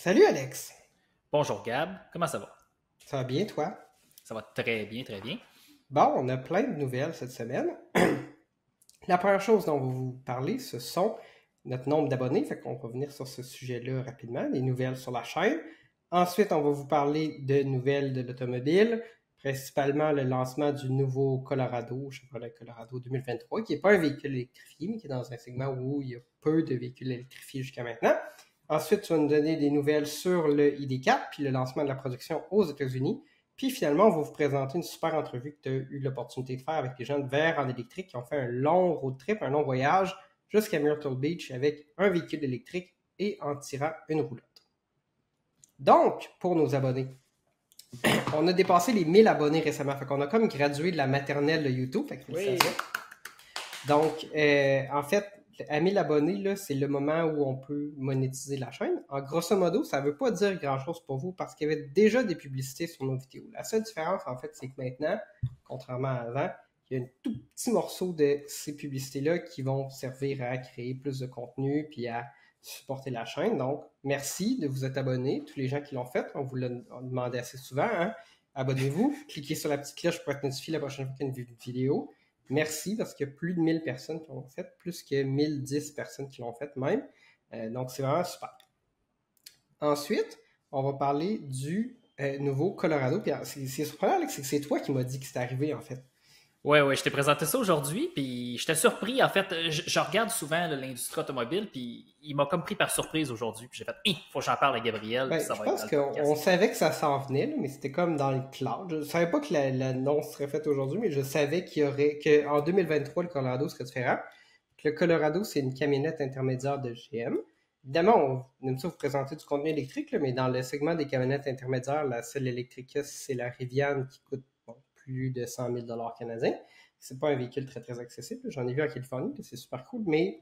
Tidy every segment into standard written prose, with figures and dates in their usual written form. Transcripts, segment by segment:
Salut Alex, Bonjour Gab, comment ça va? ça va bien toi? Ça va très bien, très bien. Bon, on a plein de nouvelles cette semaine. La première chose dont on va vous parler, ce sont notre nombre d'abonnés, fait qu'on va revenir sur ce sujet-là rapidement, des nouvelles sur la chaîne. Ensuite, on va vous parler de nouvelles de l'automobile, principalement le lancement du nouveau Colorado, Chevrolet Colorado 2023, qui n'est pas un véhicule électrifié, mais qui est dans un segment où il y a peu de véhicules électrifiés jusqu'à maintenant. Ensuite, tu vas nous donner des nouvelles sur le ID4, puis le lancement de la production aux États-Unis. Puis finalement, on va vous présenter une super entrevue que tu as eu l'opportunité de faire avec les gens de Vert en électrique qui ont fait un long road trip, un long voyage jusqu'à Myrtle Beach avec un véhicule électrique et en tirant une roulotte. Donc, pour nos abonnés, on a dépassé les 1000 abonnés récemment. Fait qu'on a comme gradué de la maternelle de YouTube. Fait que Oui. félicitations. Donc, en fait, à 1000 abonnés, là, c'est le moment où on peut monétiser la chaîne. En grosso modo, ça ne veut pas dire grand-chose pour vous parce qu'il y avait déjà des publicités sur nos vidéos. La seule différence, en fait, c'est que maintenant, contrairement à avant, il y a un tout petit morceau de ces publicités-là qui vont servir à créer plus de contenu puis à supporter la chaîne. Donc, merci de vous être abonnés, tous les gens qui l'ont fait. On vous l'a demandé assez souvent. Hein? Abonnez-vous, cliquez sur la petite cloche pour être notifié la prochaine fois qu'il y a une vidéo. Merci parce qu'il y a plus de 1000 personnes qui l'ont fait, plus que 1010 personnes qui l'ont fait même. Donc, c'est vraiment super. Ensuite, on va parler du nouveau Colorado. Puis, c'est surprenant, Alex, c'est que c'est toi qui m'as dit que c'était arrivé, en fait. Ouais, je t'ai présenté ça aujourd'hui, puis j'étais surpris. En fait, je regarde souvent là, l'industrie automobile, puis il m'a comme pris par surprise aujourd'hui. Puis j'ai fait, faut que j'en parle à Gabriel, puis Ben, ça je va être pense dans le qu'on podcast. savait que ça s'en venait, là, mais c'était comme dans le cloud. Je savais pas que l'annonce serait faite aujourd'hui, mais je savais qu'en 2023, le Colorado serait différent. Le Colorado, c'est une camionnette intermédiaire de GM. Évidemment, on aime ça vous présenter du contenu électrique, là, mais dans le segment des camionnettes intermédiaires, la seule électrique, c'est la Rivian qui coûte plus de 100 000 canadiens. C'est pas un véhicule très très accessible. J'en ai vu en Californie, c'est super cool, mais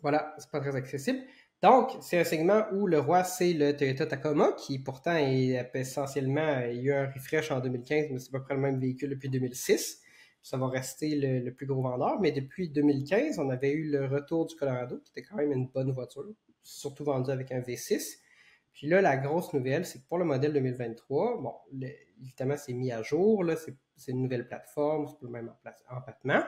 voilà, c'est pas très accessible. Donc, c'est un segment où le roi, c'est le Toyota Tacoma, qui pourtant est essentiellement, il y a eu un refresh en 2015, mais c'est à peu près le même véhicule depuis 2006. Ça va rester le plus gros vendeur. Mais depuis 2015, on avait eu le retour du Colorado, qui était quand même une bonne voiture, surtout vendu avec un V6. Puis là, la grosse nouvelle, c'est que pour le modèle 2023, bon, évidemment, c'est mis à jour, là, c'est une nouvelle plateforme, c'est le même empattement,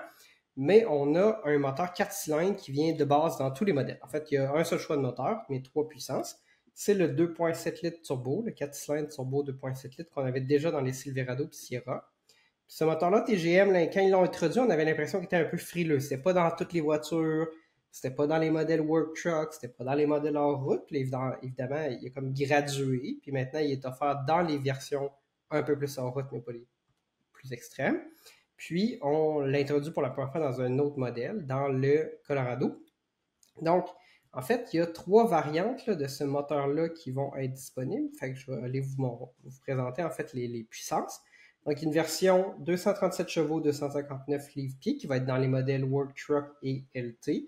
mais on a un moteur 4 cylindres qui vient de base dans tous les modèles. En fait, il y a un seul choix de moteur, mais 3 puissances. C'est le 2.7 litres turbo, le 4 cylindres turbo 2.7 litres qu'on avait déjà dans les Silverado et Sierra. Puis ce moteur-là, TGM, là, quand ils l'ont introduit, on avait l'impression qu'il était un peu frileux. C'était pas dans toutes les voitures, c'était pas dans les modèles Work Truck, c'était pas dans les modèles hors route. Puis évidemment, il est comme gradué, puis maintenant, il est offert dans les versions un peu plus hors route, mais pas les plus extrêmes. Puis, on l'introduit pour la première fois dans un autre modèle, dans le Colorado. Donc, en fait, il y a trois variantes là, de ce moteur-là qui vont être disponibles. Fait que je vais aller vous présenter en fait les puissances. Donc, une version 237 chevaux, 259 livres-pieds qui va être dans les modèles Work Truck et LT,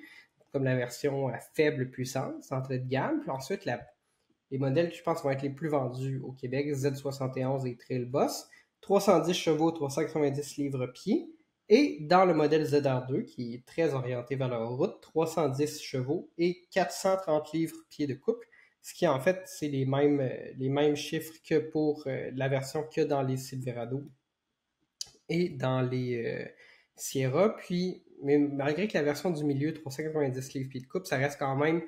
comme la version à faible puissance, entrée de gamme. Puis ensuite, les modèles qui je pense vont être les plus vendus au Québec, Z71 et Trail Boss, 310 chevaux, 390 livres-pieds. Et dans le modèle ZR2, qui est très orienté vers la route, 310 chevaux et 430 livres-pieds de couple, ce qui en fait, c'est les mêmes chiffres que pour la version que dans les Silverado et dans les Sierra. Puis, mais malgré que la version du milieu, 390 livres-pieds de couple, ça reste quand même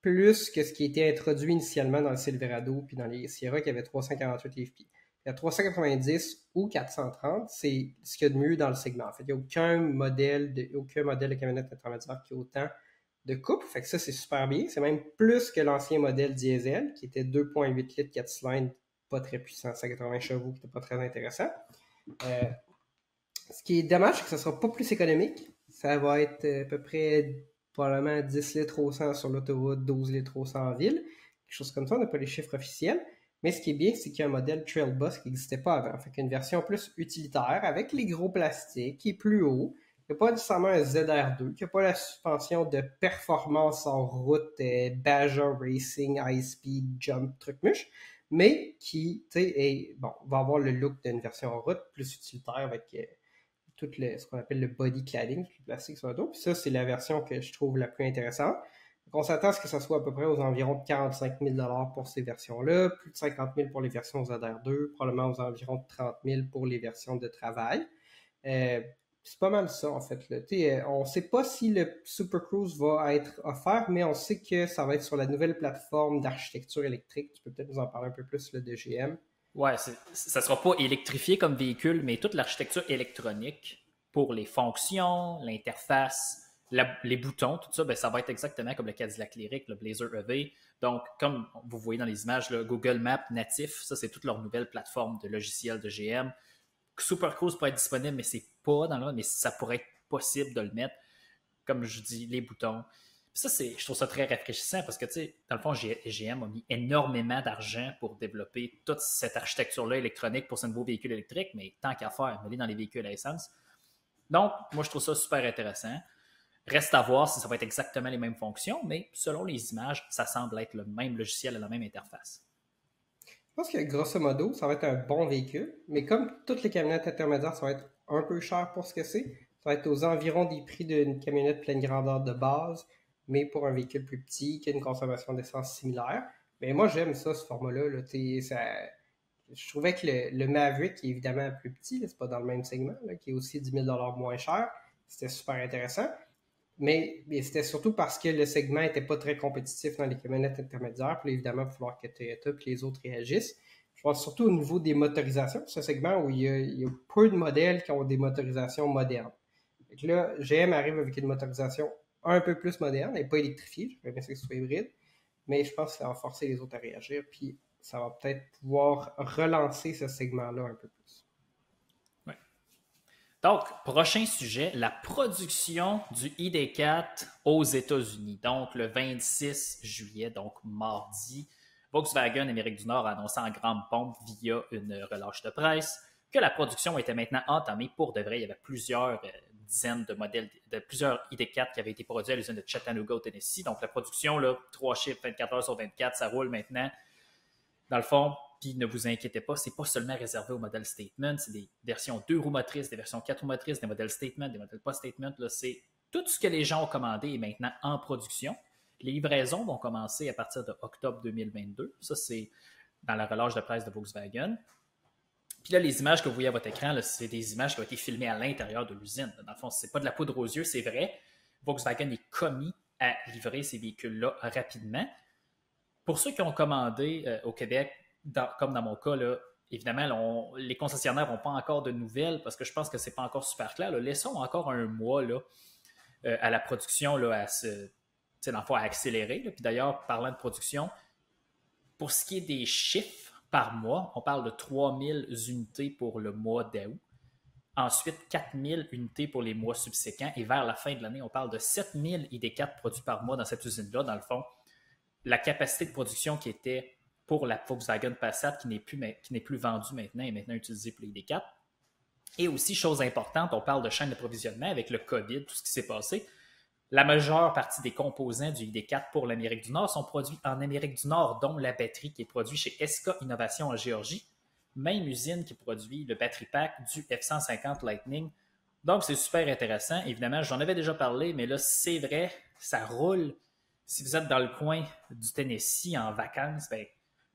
plus que ce qui était introduit initialement dans le Silverado puis dans les Sierra qui avait 348 livres-pieds. La 390 ou 430, c'est ce qu'il y a de mieux dans le segment. En fait, il n'y a aucun modèle de camionnette intermédiaire qui a autant de couple. Fait que ça, c'est super bien. C'est même plus que l'ancien modèle diesel qui était 2.8 litres, 4 cylindres, pas très puissant, 180 chevaux, qui n'était pas très intéressant. Euh, Ce qui est dommage, c'est que ça ne sera pas plus économique. Ça va être à peu près probablement 10 litres au 100 sur l'autoroute, 12 litres au 100 en ville. Quelque chose comme ça, on n'a pas les chiffres officiels. Mais ce qui est bien, c'est qu'il y a un modèle Trail Bus qui n'existait pas avant. Fait qu'une version plus utilitaire avec les gros plastiques, qui est plus haut. Il n'y a pas nécessairement un ZR2, qui n'a pas la suspension de performance en route, Badger Racing, High Speed, Jump, truc muche, mais qui, tu sais, bon, va avoir le look d'une version en route plus utilitaire avec ce qu'on appelle le body cladding, le plastique sur le dos. Puis ça, c'est la version que je trouve la plus intéressante. Donc, on s'attend à ce que ça soit à peu près aux environs de 45 000 pour ces versions-là, plus de 50 000 pour les versions ZR2, probablement aux environs de 30 000 pour les versions de travail. C'est pas mal ça, en fait. Là. On ne sait pas si le Super Cruise va être offert, mais on sait que ça va être sur la nouvelle plateforme d'architecture électrique. Tu peux peut-être nous en parler un peu plus là, de GM. Ouais, ça ne sera pas électrifié comme véhicule, mais toute l'architecture électronique pour les fonctions, l'interface, les boutons, tout ça, ben, ça va être exactement comme le Cadillac Lyriq, le Blazer EV. Donc, comme vous voyez dans les images, là, Google Maps natif, ça, c'est toute leur nouvelle plateforme de logiciel de GM. Super Cruise pourrait être disponible, mais c'est pas dans là, mais ça pourrait être possible de le mettre. Comme je dis, les boutons. Puis ça, je trouve ça très rafraîchissant parce que, tu sais, dans le fond, GM a mis énormément d'argent pour développer toute cette architecture-là électronique pour ce nouveau véhicule électrique, mais tant qu'à faire, mêler dans les véhicules à essence. Donc, moi, je trouve ça super intéressant. Reste à voir si ça va être exactement les mêmes fonctions, mais selon les images, ça semble être le même logiciel et la même interface. Je pense que grosso modo, ça va être un bon véhicule, mais comme toutes les camionnettes intermédiaires, ça va être un peu cher pour ce que c'est. Ça va être aux environs des prix d'une camionnette pleine grandeur de base, mais pour un véhicule plus petit, qui a une consommation d'essence similaire. Mais moi, j'aime ça, ce format-là. Là, je trouvais que le Maverick, qui est évidemment plus petit, c'est pas dans le même segment, là, qui est aussi 10 000 moins cher, c'était super intéressant. Mais c'était surtout parce que le segment n'était pas très compétitif dans les camionnettes intermédiaires. Puis évidemment, il va falloir que Toyota et les autres réagissent. Je pense surtout au niveau des motorisations, ce segment où il y a peu de modèles qui ont des motorisations modernes. Donc là, GM arrive avec une motorisation un peu plus moderne, et pas électrifiée. Je vais essayer que ce soit hybride. Mais je pense que ça va forcer les autres à réagir. Puis ça va peut-être pouvoir relancer ce segment-là un peu plus. Donc, prochain sujet, la production du ID4 aux États-Unis. Donc, le 26 juillet, donc mardi, Volkswagen Amérique du Nord a annoncé en grande pompe via une relâche de presse que la production était maintenant entamée pour de vrai. Il y avait plusieurs dizaines de modèles, plusieurs ID4 qui avaient été produits à l'usine de Chattanooga au Tennessee. Donc, la production, là, 3 chiffres, 24 heures sur 24, ça roule maintenant. Dans le fond, puis ne vous inquiétez pas, c'est pas seulement réservé aux modèles Statement, c'est des versions 2 roues motrices, des versions 4 roues motrices, des modèles Statement, des modèles pas Statement. Là, c'est tout ce que les gens ont commandé est maintenant en production. Les livraisons vont commencer à partir de octobre 2022. Ça, c'est dans la relâche de presse de Volkswagen. Puis là, les images que vous voyez à votre écran, là, c'est des images qui ont été filmées à l'intérieur de l'usine. Dans le fond, c'est pas de la poudre aux yeux, c'est vrai. Volkswagen est commis à livrer ces véhicules-là rapidement. Pour ceux qui ont commandé au Québec, comme dans mon cas, là, évidemment, les concessionnaires n'ont pas encore de nouvelles parce que je pense que ce n'est pas encore super clair. Là. Laissons encore un mois là, à la production là, dans le fond, à accélérer. Là. Puis d'ailleurs, parlant de production, pour ce qui est des chiffres par mois, on parle de 3000 unités pour le mois d'août. Ensuite, 4000 unités pour les mois subséquents. Et vers la fin de l'année, on parle de 7000 ID4 produits par mois dans cette usine-là. Dans le fond, la capacité de production qui était pour la Volkswagen Passat, qui n'est plus vendue maintenant et maintenant utilisée pour les ID4. Et aussi, chose importante, on parle de chaîne d'approvisionnement avec le COVID, tout ce qui s'est passé. La majeure partie des composants du ID4 pour l'Amérique du Nord sont produits en Amérique du Nord, dont la batterie qui est produite chez SK Innovation en Géorgie, même usine qui produit le battery pack du F-150 Lightning. Donc, c'est super intéressant. Évidemment, j'en avais déjà parlé, mais là, c'est vrai, ça roule. Si vous êtes dans le coin du Tennessee en vacances, ben,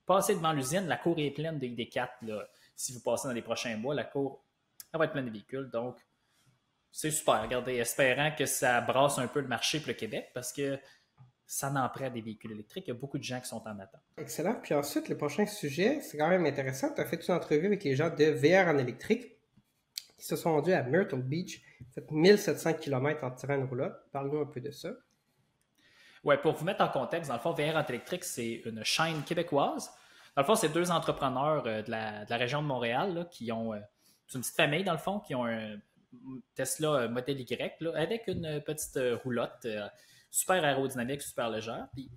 passez devant l'usine, la cour est pleine de ID4. Là. Si vous passez dans les prochains mois, la cour elle va être pleine de véhicules. Donc, c'est super. Regardez, espérant que ça brasse un peu le marché pour le Québec parce que ça n'en prend des véhicules électriques. Il y a beaucoup de gens qui sont en attente. Excellent. Puis ensuite, le prochain sujet, c'est quand même intéressant. Tu as fait une entrevue avec les gens de VR en électrique qui se sont rendus à Myrtle Beach, fait 1700 km en tirant une roulotte. Parle-nous un peu de ça. Oui, pour vous mettre en contexte, dans le fond, VR en électrique, c'est une chaîne québécoise. Dans le fond, c'est deux entrepreneurs de la région de Montréal là, qui ont... c'est une petite famille, dans le fond, qui ont un Tesla Model Y là, avec une petite roulotte super aérodynamique, super légère. Puis,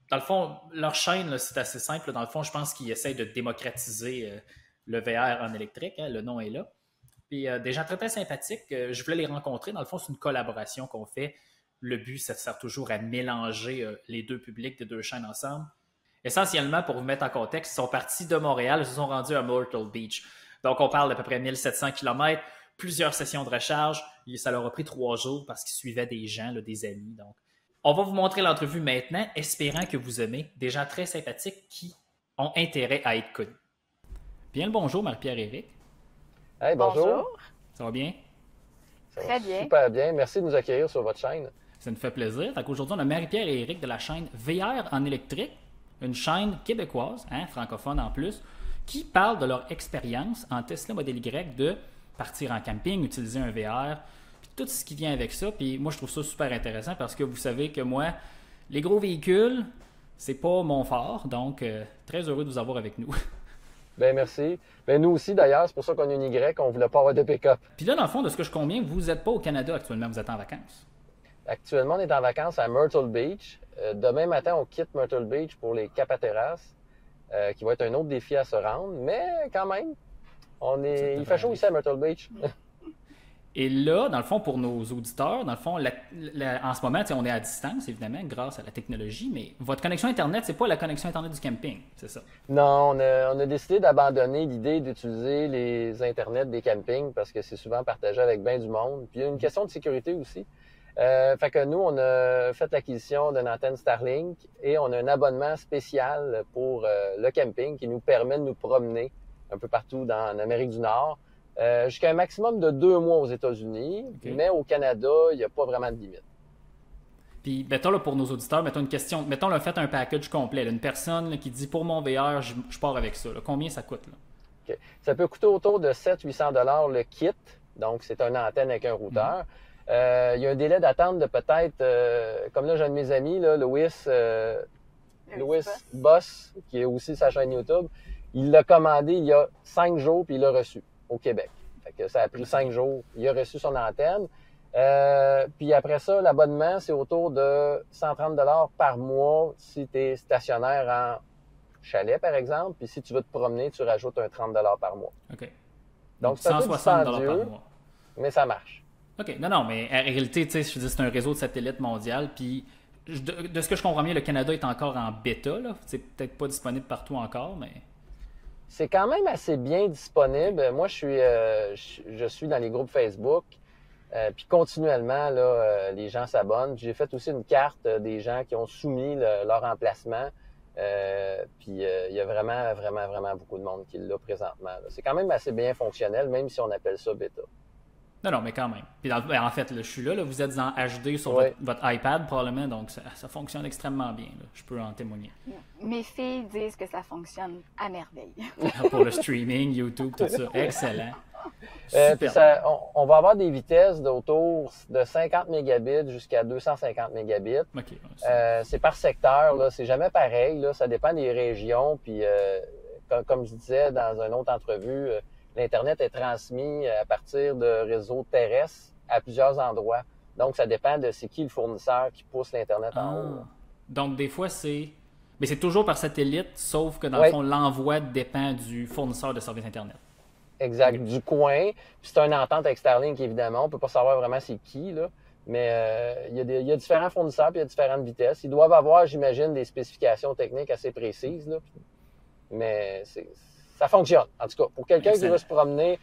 dans le fond, leur chaîne, là, c'est assez simple. Dans le fond, je pense qu'ils essayent de démocratiser le VR en électrique. Hein, le nom est là. Puis, des gens très, très sympathiques. Je voulais les rencontrer. Dans le fond, c'est une collaboration qu'on fait. Le but, ça sert toujours à mélanger les deux publics des deux chaînes ensemble. Essentiellement, pour vous mettre en contexte, ils sont partis de Montréal, ils se sont rendus à Myrtle Beach. Donc, on parle d'à peu près 1700 km, plusieurs sessions de recharge. Ça leur a pris 3 jours parce qu'ils suivaient des gens, là, des amis. Donc, On va vous montrer l'entrevue maintenant, espérant que vous aimez des gens très sympathiques qui ont intérêt à être connus. Bien le bonjour, Marie-Pierre Éric. Hey, bonjour. Ça va bien? Ça Très va bien. super bien. Merci de nous accueillir sur votre chaîne. Ça nous fait plaisir. Aujourd'hui, on a Marie-Pierre et Éric de la chaîne VR en électrique, une chaîne québécoise, francophone en plus, qui parle de leur expérience en Tesla Model Y de partir en camping, utiliser un VR, puis tout ce qui vient avec ça. Puis moi, je trouve ça super intéressant parce que vous savez que moi, les gros véhicules, c'est pas mon fort. Donc, très heureux de vous avoir avec nous. Bien, merci. Bien, nous aussi, d'ailleurs, c'est pour ça qu'on a une Y, on ne voulait pas avoir de pick-up. Puis là, dans le fond, de ce que je conviens, vous n'êtes pas au Canada actuellement, vous êtes en vacances. Actuellement, on est en vacances à Myrtle Beach. Demain matin, on quitte Myrtle Beach pour les Cap-Hatteras, qui va être un autre défi à se rendre. Mais quand même, il fait chaud ici à Myrtle Beach. Et là, dans le fond, pour nos auditeurs, dans le fond, en ce moment, on est à distance, évidemment, grâce à la technologie, mais votre connexion Internet, c'est pas la connexion Internet du camping, c'est ça? Non, on a décidé d'abandonner l'idée d'utiliser les Internets des campings parce que c'est souvent partagé avec bien du monde. Puis il y a une question de sécurité aussi. Fait que nous, on a fait l'acquisition d'une antenne Starlink et on a un abonnement spécial pour le camping qui nous permet de nous promener un peu partout en Amérique du Nord. Jusqu'à un maximum de 2 mois aux États-Unis, okay. Mais au Canada, il n'y a pas vraiment de limite. Puis, mettons là, pour nos auditeurs, mettons une question. Mettons, là, faites un package complet. Là, une personne là, qui dit pour mon VR, je pars avec ça. Là. Combien ça coûte? Là? Okay. Ça peut coûter autour de 700-800 $ le kit. Donc, c'est une antenne avec un routeur. Il y a un délai d'attente de peut-être, comme là, j'ai un de mes amis, là, Louis Boss, qui est aussi sa chaîne YouTube. Il l'a commandé il y a 5 jours, puis il l'a reçu au Québec. Fait que ça a pris 5 jours. Il a reçu son antenne. Puis après ça, l'abonnement, c'est autour de 130 $ par mois si tu es stationnaire en chalet, par exemple. Puis si tu veux te promener, tu rajoutes un 30 $ par mois. OK. Donc, c'est un peu dispendieux, par mois. Mais ça marche. OK. Non, mais en réalité, tu sais, je dis, c'est un réseau de satellites mondial. Puis de ce que je comprends bien, le Canada est encore en bêta. Là. C'est peut-être pas disponible partout encore, mais... C'est quand même assez bien disponible. Moi, je suis dans les groupes Facebook. Puis continuellement, là, les gens s'abonnent. J'ai fait aussi une carte des gens qui ont soumis leur emplacement. Puis il y a vraiment beaucoup de monde qui l'a présentement. C'est quand même assez bien fonctionnel, même si on appelle ça bêta. Non, mais quand même. Puis en fait, là, je suis là, vous êtes en HD sur votre iPad probablement, donc ça fonctionne extrêmement bien. Là. Je peux en témoigner. Mes filles disent que ça fonctionne à merveille. Pour le streaming, YouTube, tout ça. Excellent. Super. On va avoir des vitesses d'autour de 50 mégabits jusqu'à 250 mégabits. Okay, c'est par secteur, là. C'est jamais pareil. Là. Ça dépend des régions. Puis, comme je disais dans une autre entrevue, l'Internet est transmis à partir de réseaux terrestres à plusieurs endroits. Donc, ça dépend de c'est qui le fournisseur qui pousse l'Internet en haut. Donc, des fois, mais c'est toujours par satellite, sauf que dans le fond, l'envoi dépend du fournisseur de services Internet. Exact, du coin. Puis c'est une entente avec Starlink, évidemment. On ne peut pas savoir vraiment c'est qui, là. Mais il y a différents fournisseurs puis il y a différentes vitesses. Ils doivent avoir, j'imagine, des spécifications techniques assez précises, là. Mais ça fonctionne. En tout cas, pour quelqu'un qui veut se promener,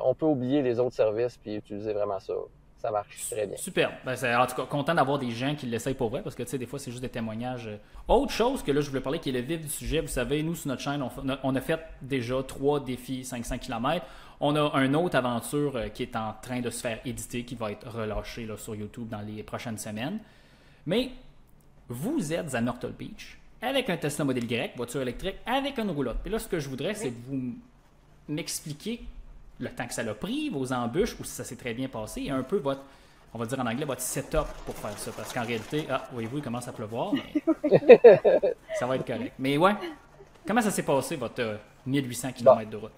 on peut oublier les autres services puis utiliser vraiment ça. Ça marche très bien. Super. Ben, en tout cas, content d'avoir des gens qui l'essayent pour vrai parce que, tu sais, des fois, c'est juste des témoignages. Autre chose que là, je voulais parler qui est le vif du sujet. Vous savez, nous, sur notre chaîne, on a fait déjà 3 défis 500 km. On a une autre aventure qui est en train de se faire éditer, qui va être relâchée là, sur YouTube dans les prochaines semaines. Mais vous êtes à Myrtle Beach avec un Tesla Model Y, voiture électrique, avec une roulotte. Et là, ce que je voudrais, c'est que vous m'expliquiez le temps que ça l'a pris, vos embûches, ou si ça s'est très bien passé, et un peu votre, on va dire en anglais, votre setup pour faire ça. Parce qu'en réalité, voyez-vous, il commence à pleuvoir, mais ça va être correct. Mais ouais, comment ça s'est passé, votre 1800 km de route?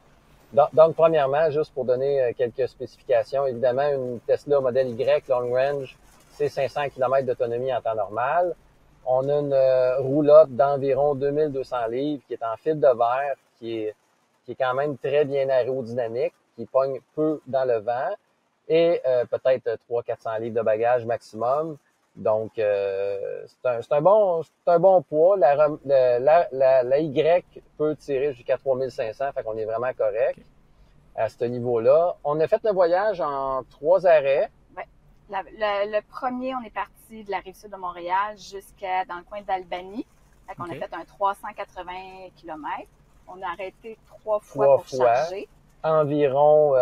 Donc, premièrement, juste pour donner quelques spécifications, évidemment, une Tesla Model Y Long Range, c'est 500 km d'autonomie en temps normal. On a une roulotte d'environ 2200 livres qui est en fil de verre, qui est quand même très bien aérodynamique, qui pogne peu dans le vent, et peut-être 300-400 livres de bagages maximum. Donc, c'est un bon poids. La Y peut tirer jusqu'à 3500, fait qu'on est vraiment correct à ce niveau-là. On a fait le voyage en 3 arrêts. Ouais. Le premier, on est parti de la rive sud de Montréal jusqu'à dans le coin d'Albany. Fait qu'on a fait un 380 km. On a arrêté 3 fois pour charger. Environ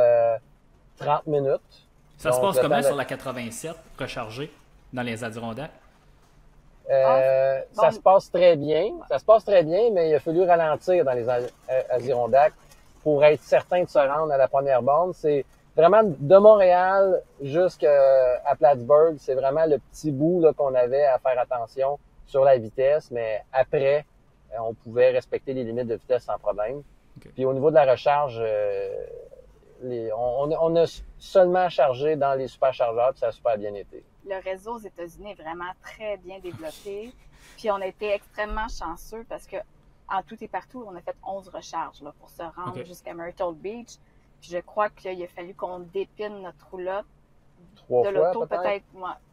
30 minutes. Ça se passe comment sur la 87, recharger dans les Adirondacks? Ça se passe très bien. Ça se passe très bien, mais il a fallu ralentir dans les Adirondacks pour être certain de se rendre à la première borne. C'est vraiment de Montréal jusqu'à Plattsburgh. C'est vraiment le petit bout là, qu'on avait à faire attention sur la vitesse, mais après, on pouvait respecter les limites de vitesse sans problème. Okay. Puis au niveau de la recharge, on a seulement chargé dans les superchargeurs, puis ça a super bien été. Le réseau aux États-Unis est vraiment très bien développé. Puis on a été extrêmement chanceux parce que en tout et partout, on a fait 11 recharges là, pour se rendre jusqu'à Myrtle Beach. Puis je crois qu'il a fallu qu'on dépine notre roulotte de l'auto peut-être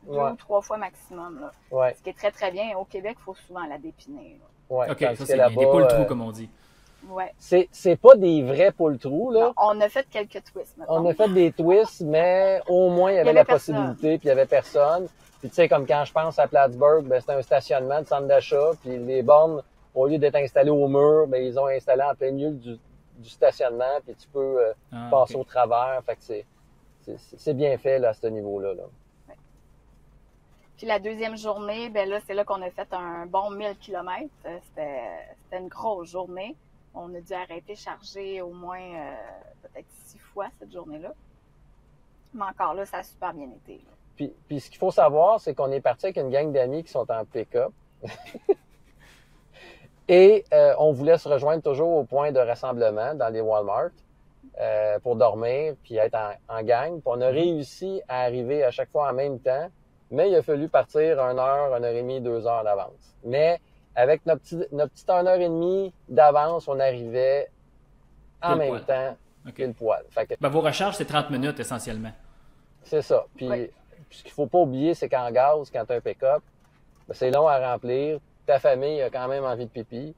2 ou 3 fois maximum. Là. Ouais. Ce qui est très, très bien. Au Québec, il faut souvent la dépiner. Ouais, OK, ça c'est bien. Des poules-trous, comme on dit. Ouais. C'est pas des vrais poules-trous, là. Non, on a fait quelques twists, mettons. On a fait des twists, mais au moins, il y avait la possibilité, puis il y avait personne. Puis tu sais, comme quand je pense à Plattsburgh, ben c'était un stationnement de centre d'achat, puis les bornes, au lieu d'être installées au mur, ben ils ont installé en plein milieu du stationnement, puis tu peux passer au travers. Fait que c'est bien fait, là, à ce niveau-là. Là. Ouais. Puis la deuxième journée, ben là, c'est là qu'on a fait un bon 1000 km. C'était une grosse journée. On a dû arrêter charger au moins peut-être 6 fois cette journée-là. Mais encore là, ça a super bien été. Puis ce qu'il faut savoir, c'est qu'on est parti avec une gang d'amis qui sont en pick-up. Et on voulait se rejoindre toujours au point de rassemblement dans les Walmart pour dormir puis être en gang. Puis on a réussi à arriver à chaque fois en même temps, mais il a fallu partir 1 heure, 1 heure et demie, 2 heures d'avance. Mais avec notre petite 1 heure et demie d'avance, on arrivait en même temps pile poil. Fait que, vos recharges, c'est 30 minutes essentiellement. C'est ça. Puis ce qu'il faut pas oublier, c'est qu'en gaz, quand tu as un pick-up, ben, c'est long à remplir. Ta famille a quand même envie de pipi.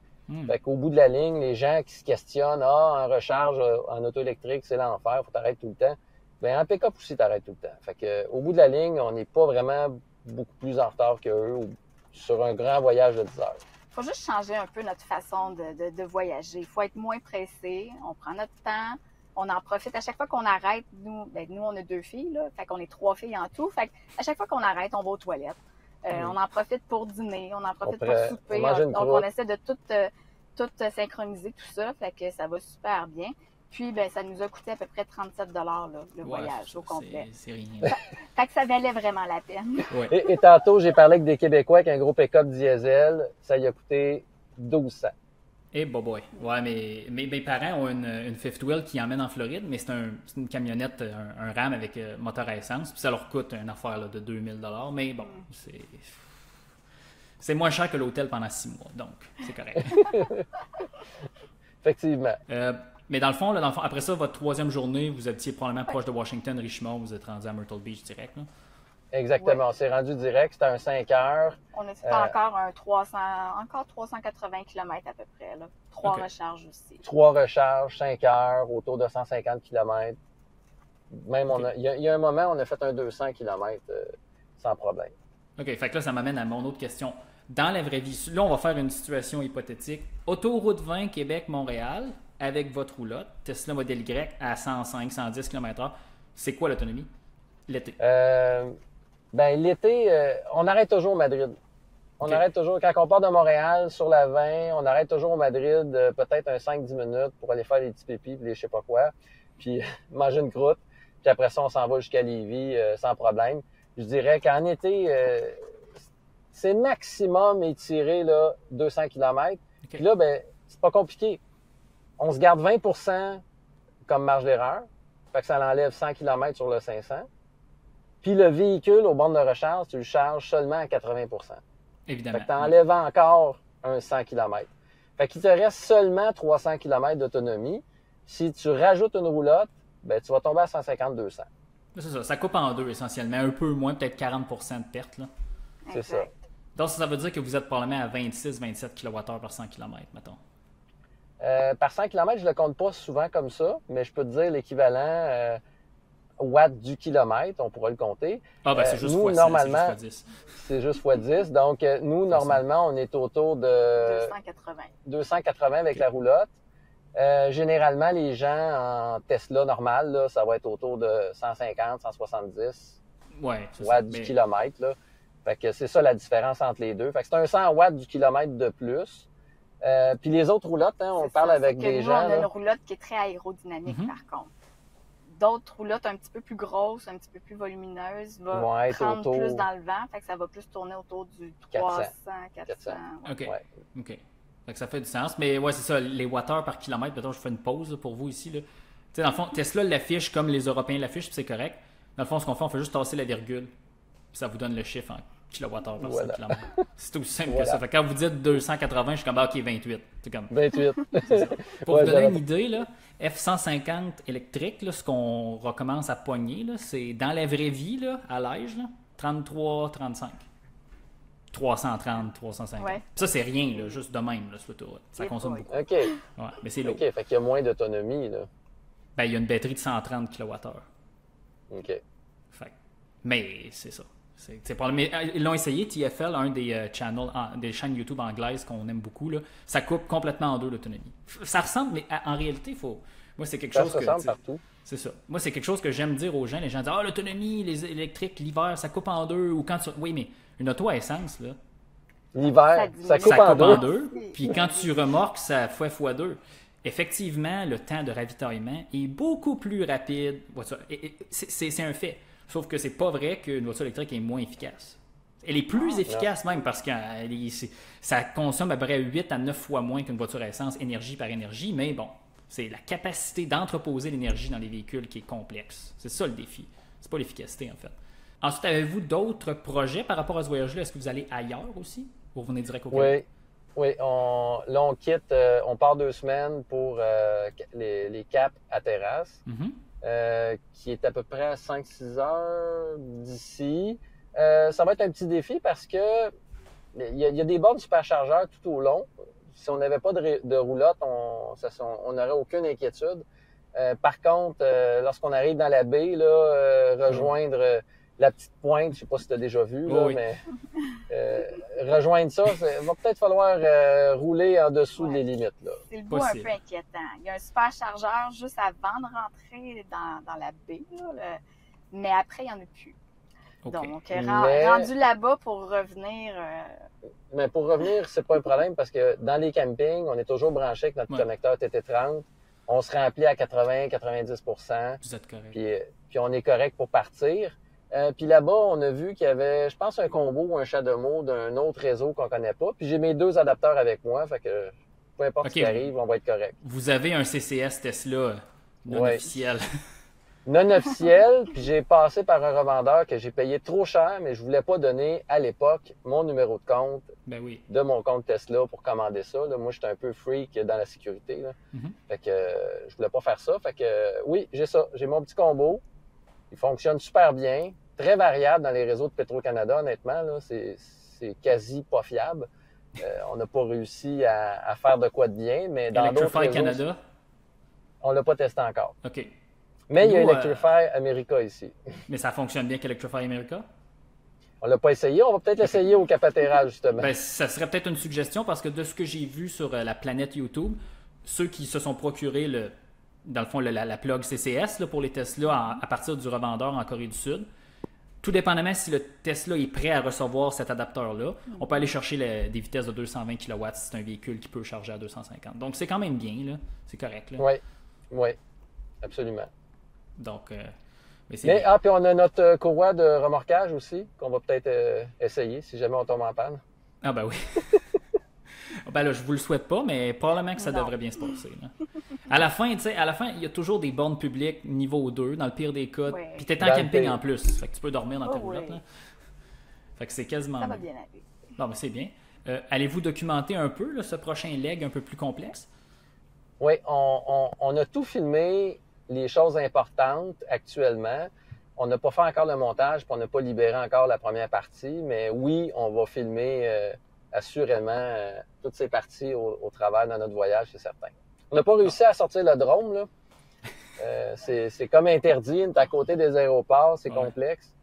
Fait qu'au bout de la ligne, les gens qui se questionnent, en recharge, en auto électrique, c'est l'enfer, faut t'arrêter tout le temps. Ben en pick-up aussi, t'arrêtes tout le temps. Fait que au bout de la ligne, on n'est pas vraiment beaucoup plus en retard qu'eux sur un grand voyage de 10 heures. Il faut juste changer un peu notre façon de voyager. Il faut être moins pressé. On prend notre temps. On en profite. À chaque fois qu'on arrête, nous, on a 2 filles, là. Fait qu'on est 3 filles en tout. Fait à chaque fois qu'on arrête, on va aux toilettes. On en profite pour dîner. On en profite pour souper. Donc, on essaie de tout synchroniser, tout ça. Fait que ça va super bien. Puis, ça nous a coûté à peu près 37 $ le voyage au complet. C'est rien. Fait que ça valait vraiment la peine. Ouais. Et tantôt, j'ai parlé avec des Québécois avec un gros pick-up diesel. Ça y a coûté 1200. Eh, boy. Ouais, mais mes parents ont une fifth wheel qui emmène en Floride, mais c'est une camionnette, un Ram avec moteur à essence. Puis ça leur coûte une affaire là, de 2000 $. Mais bon, c'est moins cher que l'hôtel pendant 6 mois. Donc, c'est correct. Effectivement. Mais dans le fond, après ça, votre 3e journée, vous étiez probablement proche de Washington, Richmond, vous êtes rendu à Myrtle Beach direct. Là. Exactement, on s'est rendu direct, c'était un 5 heures. On a fait encore 380 km à peu près. Là. 3 recharges aussi. 3 recharges, 5 heures, autour de 150 km. Même, il y a un moment, on a fait un 200 km sans problème. OK, fait que là, ça m'amène à mon autre question. Dans la vraie vie, là, on va faire une situation hypothétique. Autoroute 20 Québec-Montréal, avec votre roulotte, Tesla Model Y à 105, 110 km/h, c'est quoi l'autonomie l'été? L'été, on arrête toujours au Madrid. On arrête toujours, quand on part de Montréal sur la 20, on arrête toujours au Madrid peut-être un 5-10 minutes pour aller faire des petits pépis, puis je sais pas quoi, puis manger une croûte, puis après ça, on s'en va jusqu'à Lévis sans problème. Je dirais qu'en été, c'est maximum étiré là, 200 km. Puis là, c'est pas compliqué. On se garde 20% comme marge d'erreur. Fait que ça l'enlève 100 km sur le 500. Puis le véhicule, aux bornes de recharge, tu le charges seulement à 80%. Évidemment. Fait que t'enlèves encore un 100 km. Fait qu'il te reste seulement 300 km d'autonomie. Si tu rajoutes une roulotte, tu vas tomber à 150-200. C'est ça. Ça coupe en deux essentiellement. Un peu moins, peut-être 40% de perte. Là. C'est ça. Donc, ça veut dire que vous êtes probablement à 26-27 kWh par 100 km, mettons. Par 100 km, je ne le compte pas souvent comme ça, mais je peux te dire l'équivalent watts du kilomètre, on pourra le compter. Ah, ben c'est juste nous, fois 6, normalement, c'est juste fois 10. c'est juste fois 10. Donc, nous, normalement, on est autour de 280. 280 avec la roulotte. Généralement, les gens en Tesla normal, là, ça va être autour de 150, 170 Ouais, c'est ça. watts du kilomètre. Là. Fait que c'est ça la différence entre les deux. Fait que c'est un 100 watts du kilomètre de plus. Puis les autres roulottes, hein, on parle avec des gens. On a une roulotte qui est très aérodynamique, par contre. D'autres roulottes un petit peu plus grosses, un petit peu plus volumineuses, vont prendre plus dans le vent. Fait que ça va plus tourner autour du 300, 400. OK. Ouais. OK. Fait que ça fait du sens. Mais ouais, c'est ça, les watts-heures par kilomètre. Mettons, je fais une pause là, pour vous ici. Tu sais, dans le fond, Tesla l'affiche comme les Européens l'affichent, puis c'est correct. Dans le fond, ce qu'on fait, on fait juste tasser la virgule. Puis ça vous donne le chiffre en kilowattheure par 5 km. C'est aussi simple que ça. Fait que quand vous dites 280, je suis comme, OK, 28. C'est comme... 28. C'est ça. Pour vous donner une idée, là, F-150 électrique, là, ce qu'on recommence à pogner, là, c'est dans la vraie vie, là, à l'âge, 33, 35. 330, 350. Ouais. Ça, c'est rien, là, juste de même, là, sur l'autoroute. Ça consomme beaucoup. OK. Ouais, mais c'est lourd. OK, fait qu'il y a moins d'autonomie, là. Ben, il y a une batterie de 130 kWh. OK. Fait. Mais c'est ça. Mais ils l'ont essayé, TFL, un des des chaînes YouTube anglaises qu'on aime beaucoup, là, ça coupe complètement en deux l'autonomie. Ça ressemble, mais en réalité, moi, c'est quelque chose que... Ça ressemble partout. C'est ça. Moi, c'est quelque chose que j'aime dire aux gens. Les gens disent « Ah, l'autonomie, les électriques, l'hiver, ça coupe en deux. » Ou quand tu... Oui, mais une auto à essence, là... L'hiver, ça coupe en deux. Puis quand tu remorques, ça fait x2. Effectivement, le temps de ravitaillement est beaucoup plus rapide. C'est un fait. Sauf que c'est pas vrai qu'une voiture électrique est moins efficace. Elle est plus efficace même parce que ça consomme à peu près 8 à 9 fois moins qu'une voiture à essence, énergie par énergie, mais bon, c'est la capacité d'entreposer l'énergie dans les véhicules qui est complexe. C'est ça le défi. C'est pas l'efficacité en fait. Ensuite, avez-vous d'autres projets par rapport à ce voyage-là? Est-ce que vous allez ailleurs aussi? Ou vous venez direct au Québec? Oui. Là, on quitte, on part 2 semaines pour les Caps à Terrasse. Qui est à peu près à 5-6 heures d'ici. Ça va être un petit défi parce que il y a des bornes superchargeurs tout au long. Si on n'avait pas de roulotte, on n'aurait aucune inquiétude. Par contre, lorsqu'on arrive dans la baie, là, rejoindre la petite pointe, je sais pas si tu as déjà vu, là, mais rejoindre ça, il va peut-être falloir rouler en dessous des limites. Là. C'est le bout un peu inquiétant. Il y a un superchargeur juste avant de rentrer dans la baie, là, mais après, il n'y en a plus. Okay. Donc, rendu là-bas pour revenir... Mais pour revenir, c'est pas un problème parce que dans les campings, on est toujours branché avec notre connecteur TT30. On se remplit à 80-90 %. Vous êtes correct. Puis on est correct pour partir. Puis là-bas, on a vu qu'il y avait, je pense, un combo ou un CHAdeMO d'un autre réseau qu'on connaît pas. Puis j'ai mes 2 adapteurs avec moi, fait que peu importe ce qui arrive, on va être correct. Vous avez un CCS Tesla non officiel. Non officiel, puis j'ai passé par un revendeur que j'ai payé trop cher, mais je voulais pas donner à l'époque mon numéro de compte de mon compte Tesla pour commander ça. Là, moi, j'étais un peu freak dans la sécurité. Là. Fait que je voulais pas faire ça. Fait que oui, j'ai ça. J'ai mon petit combo. Il fonctionne super bien, très variable dans les réseaux de Petro-Canada, honnêtement. Là, c'est quasi pas fiable. On n'a pas réussi à faire de quoi de bien, mais dans d'autres réseaux, Canada? On l'a pas testé encore. OK. Mais il y a Electrify America ici. Mais ça fonctionne bien qu'Electrify America? On l'a pas essayé. On va peut-être l'essayer au Capaterra, justement. Ben, ça serait peut-être une suggestion parce que de ce que j'ai vu sur la planète YouTube, ceux qui se sont procurés dans le fond, la plug CCS là, pour les Tesla à partir du revendeur en Corée du Sud. Tout dépendamment si le Tesla est prêt à recevoir cet adapteur-là, on peut aller chercher des vitesses de 220 kW si c'est un véhicule qui peut charger à 250. Donc, c'est quand même bien, là. C'est correct. Oui, absolument. Donc, puis on a notre courroie de remorquage aussi, qu'on va peut-être essayer si jamais on tombe en panne. Ah ben oui. Ben là, je vous le souhaite pas, mais probablement que ça devrait bien se passer. Là. À la fin, il y a toujours des bornes publiques niveau 2, dans le pire des cas. Puis t'es en camping en plus. Fait que tu peux dormir dans ta roulotte. Là. Fait que c'est quasiment... Ça va bien aller. Non, mais c'est bien. Allez-vous documenter un peu là, ce prochain leg un peu plus complexe? Oui, on a tout filmé, les choses importantes actuellement. On n'a pas fait encore le montage, puis on n'a pas libéré encore la première partie. Mais oui, on va filmer... assurément toutes ces parties au travers de notre voyage, c'est certain. On n'a pas réussi à sortir le drone, là. C'est comme interdit, on est à côté des aéroports, c'est complexe.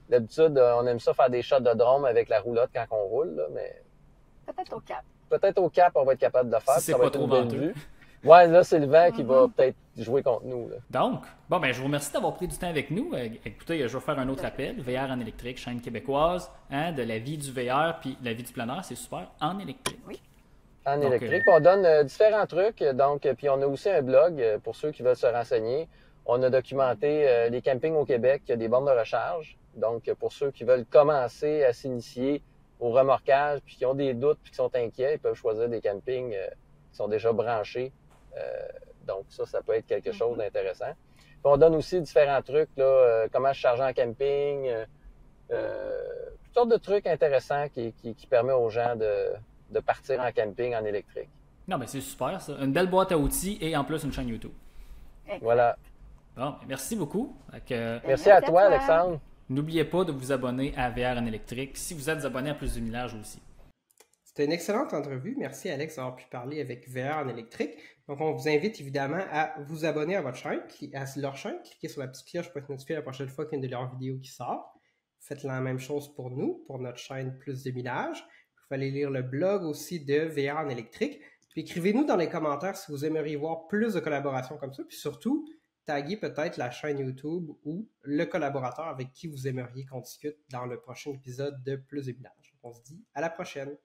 D'habitude, on aime ça faire des shots de drone avec la roulotte quand on roule, là, mais... Peut-être au Cap. Peut-être au Cap, on va être capable de le faire. Si c'est pas trop venteux. Ouais, là, c'est le vent qui va peut-être jouer contre nous. Là. Donc, bon, ben, je vous remercie d'avoir pris du temps avec nous. Écoutez, je vais faire un autre appel. VR en électrique, chaîne québécoise, de la vie du VR puis la vie du plein air, c'est super, en électrique. Oui. En électrique. On donne différents trucs. Donc, puis on a aussi un blog pour ceux qui veulent se renseigner. On a documenté les campings au Québec, il y a des bornes de recharge. Donc, pour ceux qui veulent commencer à s'initier au remorquage, puis qui ont des doutes, puis qui sont inquiets, ils peuvent choisir des campings qui sont déjà branchés. Donc, ça peut être quelque chose d'intéressant. Puis on donne aussi différents trucs, là, comment se charger en camping, toutes sortes de trucs intéressants qui permettent aux gens de partir en camping en électrique. Non, mais c'est super, ça. Une belle boîte à outils et en plus une chaîne YouTube. Exact. Voilà. Bon, merci beaucoup. Merci à toi, Alexandre. N'oubliez pas de vous abonner à VR en électrique si vous êtes abonné à Plus de Millage aussi. C'était une excellente entrevue. Merci, Alex, d'avoir pu parler avec VR en électrique. Donc, on vous invite évidemment à vous abonner à votre chaîne, à leur chaîne. Cliquez sur la petite cloche pour être notifié la prochaine fois qu'il y a une de leurs vidéos qui sort. Faites la même chose pour nous, pour notre chaîne Plus de Millage. Vous pouvez aller lire le blog aussi de VR en électrique. Puis écrivez-nous dans les commentaires si vous aimeriez voir plus de collaborations comme ça. Puis surtout, taguez peut-être la chaîne YouTube ou le collaborateur avec qui vous aimeriez qu'on discute dans le prochain épisode de Plus de Millage. On se dit à la prochaine!